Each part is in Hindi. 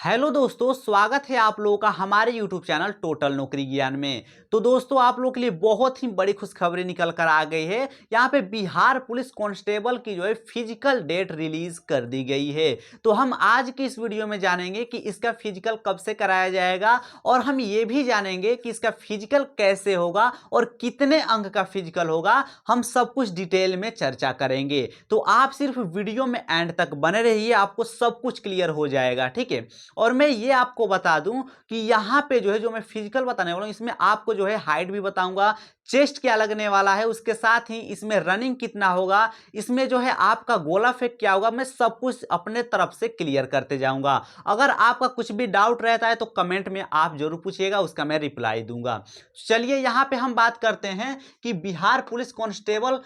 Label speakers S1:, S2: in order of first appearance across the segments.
S1: हेलो दोस्तों, स्वागत है आप लोगों का हमारे YouTube चैनल टोटल नौकरी ज्ञान में। तो दोस्तों, आप लोगों के लिए बहुत ही बड़ी खुशखबरी निकल कर आ गई है। यहाँ पे बिहार पुलिस कांस्टेबल की जो है फिजिकल डेट रिलीज कर दी गई है। तो हम आज की इस वीडियो में जानेंगे कि इसका फिजिकल कब से कराया जाएगा और हम ये भी जानेंगे कि इसका फिजिकल कैसे होगा और कितने अंक का फिजिकल होगा। हम सब कुछ डिटेल में चर्चा करेंगे, तो आप सिर्फ वीडियो में एंड तक बने रहिए, आपको सब कुछ क्लियर हो जाएगा। ठीक है। और मैं ये आपको बता दूं कि यहाँ पे जो है जो मैं फिजिकल बताने वाला हूँ, इसमें आपको जो है हाइट भी बताऊंगा, चेस्ट क्या लगने वाला है, उसके साथ ही इसमें रनिंग कितना होगा, इसमें जो है आपका गोला फेंक क्या होगा, मैं सब कुछ अपने तरफ से क्लियर करते जाऊंगा। अगर आपका कुछ भी डाउट रहता है तो कमेंट में आप जरूर पूछिएगा, उसका मैं रिप्लाई दूंगा। चलिए यहाँ पे हम बात करते हैं कि बिहार पुलिस कांस्टेबल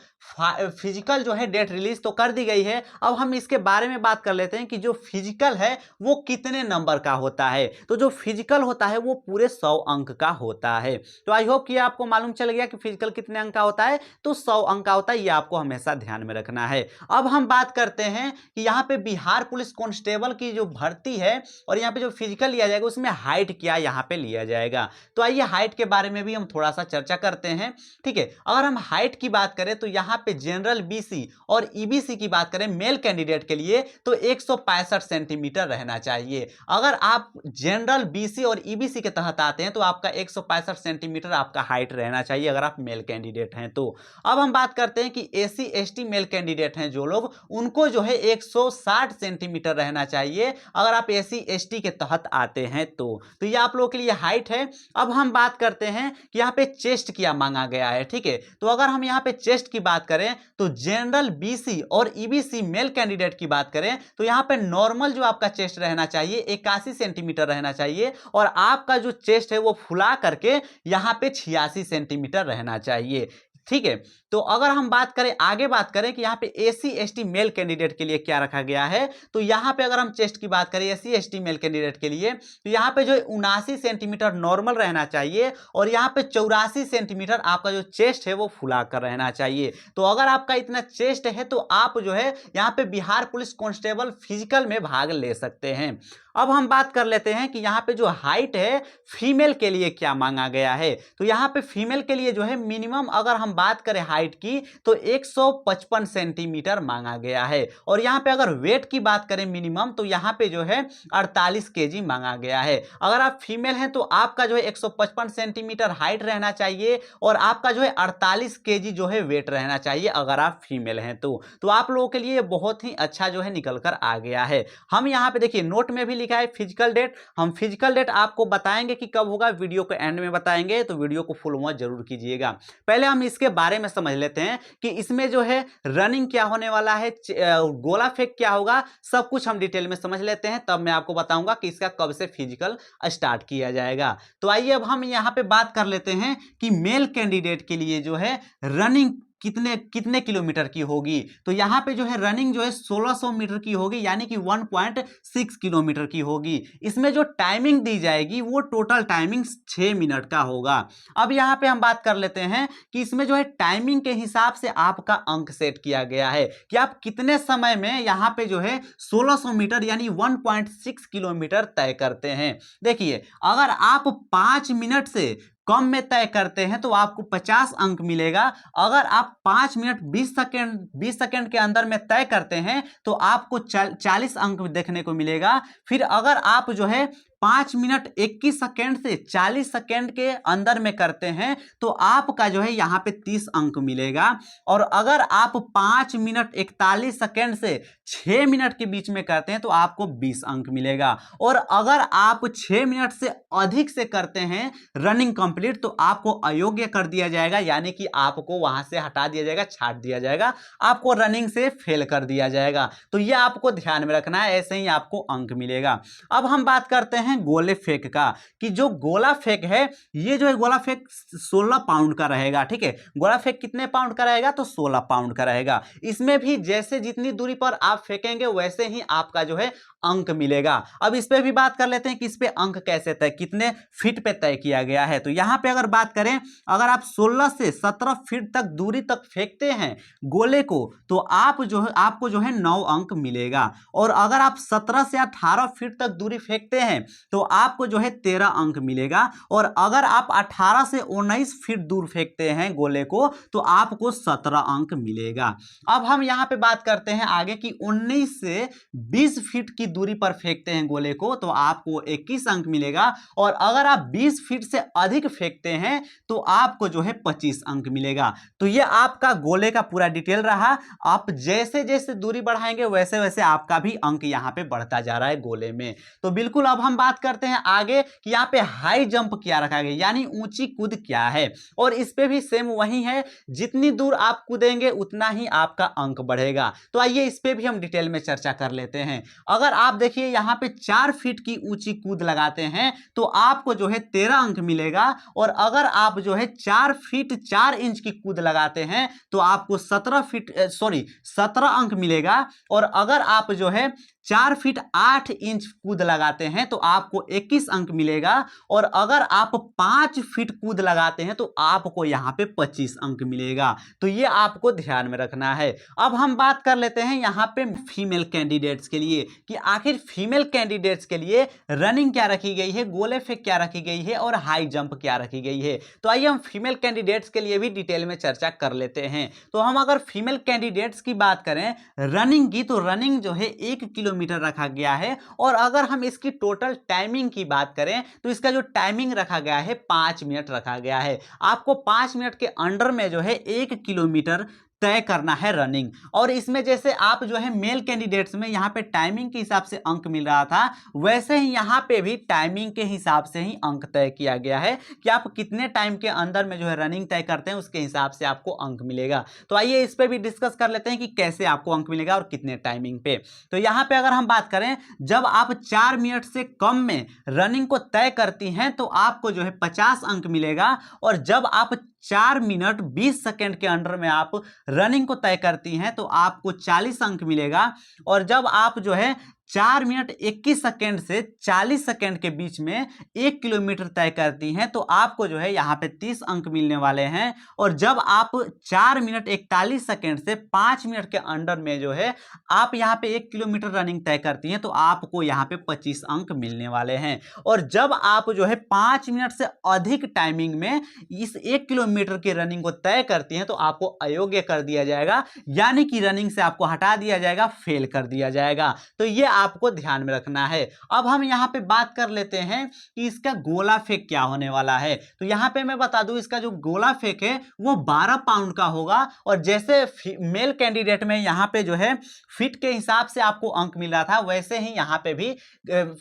S1: फिजिकल जो है डेट रिलीज तो कर दी गई है। अब हम इसके बारे में बात कर लेते हैं कि जो फिजिकल है वो कितने नंबर का होता है। तो जो फिजिकल होता है वो पूरे 100 अंक का होता है। तो आई होप कि आपको मालूम चल गया कि फिजिकल कितने अंक का होता है। तो 100 अंक का होता है, ये आपको हमेशा ध्यान में रखना है। अब हम बात करते हैं कि यहाँ पे बिहार पुलिस कांस्टेबल की जो भर्ती है और यहाँ पे जो फिजिकल लिया जाएगा उसमें हाइट क्या यहाँ पे लिया जाएगा। तो आइए हाइट के बारे में भी हम थोड़ा सा चर्चा करते हैं। ठीक है। अगर हम हाइट की बात करें तो यहाँ पे जनरल बीसी और ईबीसी की बात करें मेल कैंडिडेट के लिए तो 165 सेंटीमीटर रहना चाहिए। अगर आप जनरल बीसी और ईबीसी के तहत आते हैं तो आपका 165 सेंटीमीटर आपका हाइट रहना चाहिए अगर आप मेल कैंडिडेट हैं तो। अब हम बात करते हैं कि एसी एसटी मेल कैंडिडेट हैं जो लोग, उनको जो है 160 सेंटीमीटर रहना चाहिए अगर आप एसी एसटी के तहत आते हैं तो ये आप लोगों के लिए हाइट है। अब हम बात करते हैं कि यहाँ पे चेस्ट क्या मांगा गया है। ठीक है। तो अगर हम यहाँ पे चेस्ट की बात करें तो जनरल बीसी और ईबीसी मेल कैंडिडेट की बात करें तो यहाँ पे नॉर्मल जो आपका चेस्ट रहना चाहिए 81 सेंटीमीटर रहना चाहिए और आपका जो चेस्ट है वो फुला करके यहाँ पे 86 सेंटीमीटर रहना चाहिए। ठीक है। तो अगर हम बात करें आगे बात करें कि यहाँ पे एसी एसटी मेल कैंडिडेट के लिए क्या रखा गया है तो यहाँ पे अगर हम चेस्ट की बात करें एसी एसटी मेल कैंडिडेट के लिए तो यहाँ पे जो 79 सेंटीमीटर नॉर्मल रहना चाहिए और यहाँ पे 84 सेंटीमीटर आपका जो चेस्ट है वो फुला कर रहना चाहिए। तो अगर आपका इतना चेस्ट है तो आप जो है यहाँ पे बिहार पुलिस कांस्टेबल फिजिकल में भाग ले सकते हैं। अब हम बात कर लेते हैं कि यहाँ पे जो हाइट है फीमेल के लिए क्या मांगा गया है। तो यहाँ पे फीमेल के लिए जो है मिनिमम अगर हम बात करें हाइट की तो 155 सेंटीमीटर मांगा गया है और यहाँ पे अगर वेट की बात करें मिनिमम तो यहाँ पे जो है 48 केजी मांगा गया है। अगर आप फीमेल हैं तो आपका जो है 155 सेंटीमीटर हाइट रहना चाहिए और आपका जो है 48 केजी जो है वेट रहना चाहिए अगर आप फीमेल हैं तो आप लोगों के लिए बहुत ही अच्छा जो है निकल कर आ गया है। हम यहाँ पे देखिए नोट में भी लिखा है फिजिकल डेट। हम फिजिकल डेट आपको बताएंगे कि कब होगा, वीडियो के एंड में बताएंगे, तो वीडियो को फुल वॉच जरूर कीजिएगा। पहले हम इसके बारे में समझ लेते हैं कि इसमें जो है रनिंग क्या होने वाला है, गोला फेंक क्या होगा, सब कुछ हम डिटेल में समझ लेते हैं, तब मैं आपको बताऊंगा कि इसका कब से फिजिकल स्टार्ट किया जाएगा। तो आइए अब हम यहाँ पे बात कर लेते हैं कि मेल कैंडिडेट के लिए जो है रनिंग कितने कितने किलोमीटर की होगी। तो यहाँ पे जो है रनिंग जो है 1600 मीटर की होगी, यानी कि 1.6 किलोमीटर की होगी। इसमें जो टाइमिंग दी जाएगी वो टोटल टाइमिंग 6 मिनट का होगा। अब यहाँ पे हम बात कर लेते हैं कि इसमें जो है टाइमिंग के हिसाब से आपका अंक सेट किया गया है कि आप कितने समय में यहाँ पे जो है 1600 मीटर यानी 1.6 किलोमीटर तय करते हैं। देखिए अगर आप 5 मिनट से कम में तय करते हैं तो आपको 50 अंक मिलेगा। अगर आप 5 मिनट 20 सेकंड के अंदर में तय करते हैं तो आपको 40 अंक देखने को मिलेगा। फिर अगर आप जो है 5 मिनट 21 सेकंड से 40 सेकंड के अंदर में करते हैं तो आपका जो है यहाँ पे 30 अंक मिलेगा। और अगर आप 5 मिनट 41 सेकंड से 6 मिनट के बीच में करते हैं तो आपको 20 अंक मिलेगा। और अगर आप 6 मिनट से अधिक से करते हैं रनिंग कंप्लीट तो आपको अयोग्य कर दिया जाएगा, यानी कि आपको वहां से हटा दिया जाएगा, छाट दिया जाएगा, आपको रनिंग से फेल कर दिया जाएगा। तो यह आपको ध्यान में रखना है, ऐसे ही आपको अंक मिलेगा। अब हम बात करते हैं हैं गोले फेंक का, कि जो गोला फेंक है ये जो है गोला फेंक 16 पाउंड का रहेगा। ठीक है, गोला फेंक कितने पाउंड का रहेगा? तो 16 पाउंड का रहेगा। इसमें भी जैसे जितनी दूरी पर आप फेंकेंगे वैसे ही आपका जो है अंक मिलेगा। अब इस पे भी बात कर लेते हैं कि इस पे अंक कैसे तय, कितने फीट पे तय किया गया है। तो यहां पे अगर बात करें, अगर आप 16 से 17 फीट तक दूरी तक फेंकते हैं गोले को तो आपको जो है 9 अंक मिलेगा। और अगर आप 17 से 18 फीट तक दूरी फेंकते हैं तो आपको जो है 13 अंक मिलेगा। और अगर आप 18 से 19 फीट दूर फेंकते हैं गोले को तो आपको 17 अंक मिलेगा। अब हम यहां पे बात करते हैं आगे कि 19 से 20 फीट की दूरी पर फेंकते हैं गोले को तो आपको 21 अंक मिलेगा। और अगर आप 20 फीट से अधिक फेंकते हैं तो आपको जो है 25 अंक मिलेगा। तो ये आपका गोले का पूरा डिटेल रहा। आप जैसे जैसे दूरी बढ़ाएंगे वैसे वैसे आपका भी अंक यहां पे बढ़ता जा रहा है गोले में। तो बिल्कुल अब हम बात करते हैं आगे कि यहां पे हाई जंप क्या रखा गया, यानी ऊंची कूद क्या है। और इस पे भी सेम वही है, जितनी दूर आप कूदेंगे उतना ही आपका अंक बढ़ेगा। तो आइए इस पे भी हम डिटेल में चर्चा कर लेते हैं। अगर आप देखिए यहां पे 4 फीट की ऊंची कूद लगाते हैं तो आपको जो है 13 अंक मिलेगा। और अगर आप जो है 4 फीट 4 इंच की कूद लगाते हैं तो आपको 17 अंक मिलेगा। और अगर आप जो है 4 फीट 8 इंच कूद लगाते हैं तो आपको 21 अंक मिलेगा। और अगर आप 5 फीट कूद लगाते हैं तो आपको यहां पे 25 अंक मिलेगा। तो ये आपको ध्यान में रखना है। अब हम बात कर लेते हैं यहां पे फीमेल कैंडिडेट्स के लिए कि आखिर फीमेल कैंडिडेट्स के लिए रनिंग क्या रखी गई है, गोले फेंक क्या रखी गई है और हाई जंप क्या रखी गई है। तो आइए हम फीमेल कैंडिडेट्स के लिए भी डिटेल में चर्चा कर लेते हैं। तो हम अगर फीमेल कैंडिडेट्स की बात करें रनिंग की, तो रनिंग जो है 1 किलोमीटर रखा गया है। और अगर हम इसकी टोटल टाइमिंग की बात करें तो इसका जो टाइमिंग रखा गया है 5 मिनट रखा गया है। आपको 5 मिनट के अंडर में जो है 1 किलोमीटर तय करना है रनिंग। और इसमें जैसे आप जो है मेल कैंडिडेट्स में यहां पे टाइमिंग के हिसाब से अंक मिल रहा था, वैसे ही यहां पे भी टाइमिंग के हिसाब से ही अंक तय किया गया है कि आप कितने टाइम के अंदर में जो है रनिंग तय करते हैं उसके हिसाब से आपको अंक मिलेगा। तो आइए इस पे भी डिस्कस कर लेते हैं कि कैसे आपको अंक मिलेगा और कितने टाइमिंग पे। तो यहां पे अगर हम बात करें, जब आप 4 मिनट से कम में रनिंग को तय करती हैं तो आपको जो है 50 अंक मिलेगा। और जब आप 4 मिनट 20 सेकेंड के अंडर में आप रनिंग को तय करती हैं तो आपको 40 अंक मिलेगा। और जब आप जो है 4 मिनट 21 सेकेंड से 40 सेकेंड के बीच में 1 किलोमीटर तय करती हैं तो आपको जो है यहाँ पे 30 अंक मिलने वाले हैं। और जब आप 4 मिनट 41 सेकेंड से 5 मिनट के अंडर में जो है आप यहाँ पे 1 किलोमीटर रनिंग तय करती हैं तो आपको यहाँ पे 25 अंक मिलने वाले हैं। और जब आप जो है 5 मिनट से अधिक टाइमिंग में इस 1 किलोमीटर की रनिंग को तय करती हैं तो आपको अयोग्य कर दिया जाएगा, यानी कि रनिंग से आपको हटा दिया जाएगा, फेल कर दिया जाएगा। तो ये आपको ध्यान में रखना है। अब हम यहां पे बात कर लेते हैं कि इसका गोला फेंक क्या होने वाला है। तो यहां पे मैं बता दूं इसका जो गोला फेंक है वो 12 पाउंड का होगा। और जैसे मेल कैंडिडेट में यहां पे जो है फीट के हिसाब से आपको अंक मिल रहा था, वैसे ही यहां पे भी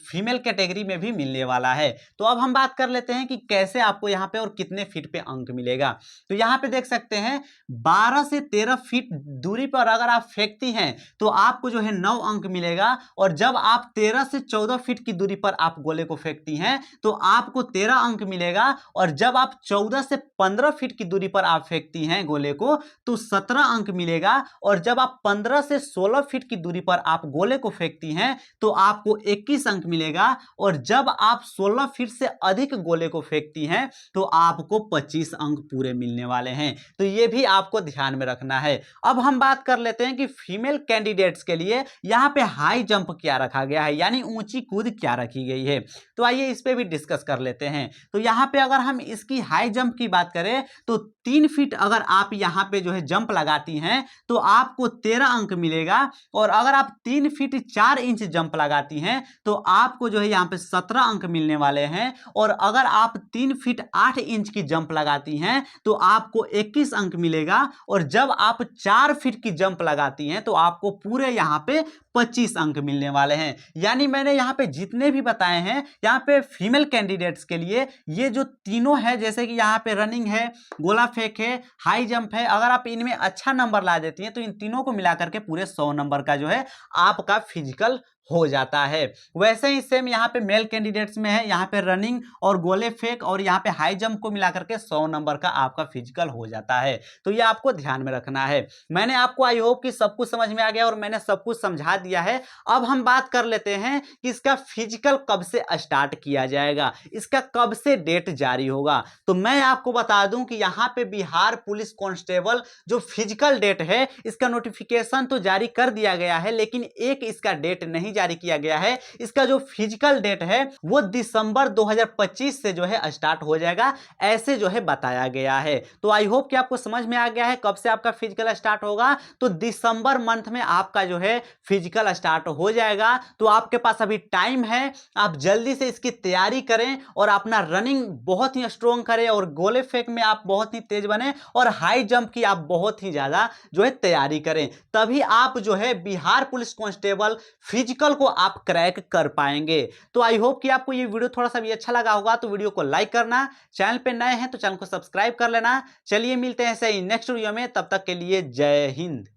S1: फीमेल कैटेगरी में भी मिलने वाला है। तो अब हम बात कर लेते हैं कि कैसे आपको यहां पे और कितने फीट पे अंक मिलेगा। तो यहां पे देख सकते हैं 12 से 13 फीट दूरी पर अगर आप फेंकती हैं तो आपको जो है 9 अंक मिलेगा। और जब आप 13 से 14 फीट की दूरी पर आप गोले को फेंकती हैं तो आपको 13 अंक मिलेगा। और जब आप 14 से 15 फीट की दूरी पर आप फेंकती हैं गोले को तो 17 अंक मिलेगा। और जब आप 15 से 16 फीट की दूरी पर आप गोले को फेंकती हैं तो आपको 21 अंक मिलेगा। और जब आप 16 फीट से अधिक गोले को फेंकती हैं तो आपको 25 अंक पूरे मिलने वाले हैं। तो ये भी आपको ध्यान में रखना है। अब हम बात कर लेते हैं कि फीमेल कैंडिडेट्स के लिए यहां पे हाई जंप क्या रखा गया है, यानी ऊंची कूद क्या रखी गई है। तो आइए इस पे भी डिस्कस कर लेते हैं। तो यहां पे अगर हम इसकी हाई जंप की बात करें तो 3 फीट अगर आप यहां पे जो है जंप लगाती हैं तो आपको 13 अंक मिलेगा। और अगर आप 3 फीट 4 इंच जंप लगाती हैं तो आपको जो है यहां पे 17 अंक मिलने वाले हैं। और अगर आप 3 फीट 8 इंच की जंप लगाती हैं तो आपको 21 अंक मिलेगा। और जब आप 4 फीट की जंप लगाती हैं तो आपको पूरे यहां पे 25 अंक मिलने वाले हैं। यानी मैंने यहां पे जितने भी बताए हैं यहां पे फीमेल कैंडिडेट्स के लिए ये जो तीनों है, जैसे कि यहां पे रनिंग है, गोला फेंक है, हाई जंप है, अगर आप इनमें अच्छा नंबर ला देती हैं तो इन तीनों को मिलाकर के पूरे 100 नंबर का जो है आपका फिजिकल हो जाता है। वैसे ही सेम यहाँ पे मेल कैंडिडेट्स में है, यहाँ पे रनिंग और गोले फेंक और यहाँ पे हाई जंप को मिलाकर के 100 नंबर का आपका फिजिकल हो जाता है। तो ये आपको ध्यान में रखना है। मैंने आपको आई होप कि सब कुछ समझ में आ गया और मैंने सब कुछ समझा दिया है। अब हम बात कर लेते हैं कि इसका फिजिकल कब से स्टार्ट किया जाएगा, इसका कब से डेट जारी होगा। तो मैं आपको बता दूं कि यहाँ पे बिहार पुलिस कांस्टेबल जो फिजिकल डेट है इसका नोटिफिकेशन तो जारी कर दिया गया है, लेकिन एक इसका डेट नहीं जारी किया गया है। इसका जो फिजिकल डेट है वो दिसंबर 2025 से जो है स्टार्ट हो जाएगा, ऐसे जो है बताया गया है। तो आई होप कि आपको समझ में आ गया है कब से आपका फिजिकल स्टार्ट होगा। तो दिसंबर मंथ में आपका जो है फिजिकल स्टार्ट हो जाएगा। तो आपके पास अभी टाइम है, आप जल्दी से इसकी तैयारी करें और अपना रनिंग बहुत ही स्ट्रॉन्ग करें और गोले फेंक में आप बहुत ही तेज बने और हाई जंप की आप बहुत ही ज्यादा जो है तैयारी करें, तभी आप जो है बिहार पुलिस कांस्टेबल फिजिकल को आप क्रैक कर पाएंगे। तो आई होप कि आपको ये वीडियो थोड़ा सा भी अच्छा लगा होगा। तो वीडियो को लाइक करना, चैनल पे नए हैं तो चैनल को सब्सक्राइब कर लेना। चलिए मिलते हैं ऐसे ही नेक्स्ट वीडियो में, तब तक के लिए जय हिंद।